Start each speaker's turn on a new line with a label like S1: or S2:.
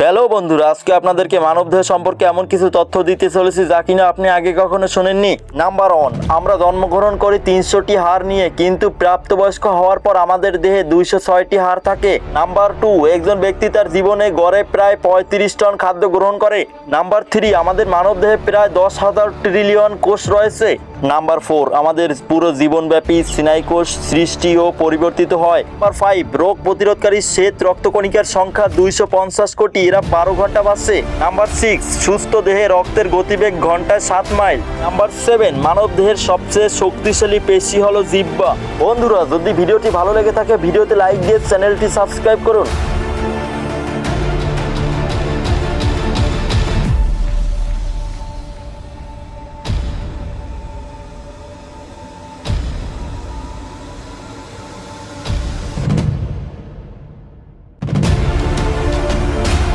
S1: Hello বন্ধুরা, আজকে আপনাদেরকে মানবদেহ সম্পর্কে এমন কিছু তথ্য দিতে চলেছি যা কিনা আপনি আগে কখনো শোনেননি। নাম্বার 1, আমরা জন্মগ্রহণ করি 300টি হাড় নিয়ে, কিন্তু প্রাপ্তবয়স্ক হওয়ার পর আমাদের দেহে 206টি হাড় থাকে। নাম্বার 2, একজন ব্যক্তি তার জীবনে গড়ে প্রায় 35 টন খাদ্য গ্রহণ করে। নাম্বার 3, আমাদের মানবদেহে প্রায় 10,000 ট্রিলিয়ন কোষ রয়েছে। নাম্বার 4, আমাদের পুরো জীবনব্যাপী স্নায়ুকোষ সৃষ্টি ও পরিবর্তিত হয়। নাম্বার 5, রোগ প্রতিরোধকারী শ্বেত রক্তকণিকার সংখ্যা 250 কোটি, এরা 12 ঘন্টা বাঁচে। নাম্বার 6, সুস্থ দেহে রক্তের গতিবেগ ঘন্টায় 7 মাইল। নাম্বার 7, মানব দেহের সবচেয়ে শক্তিশালী পেশি হলো জিহ্বা। বন্ধুরা, যদি ভিডিওটি ভালো লেগে থাকে ভিডিওতে লাইক দিয়ে চ্যানেলটি সাবস্ক্রাইব করুন।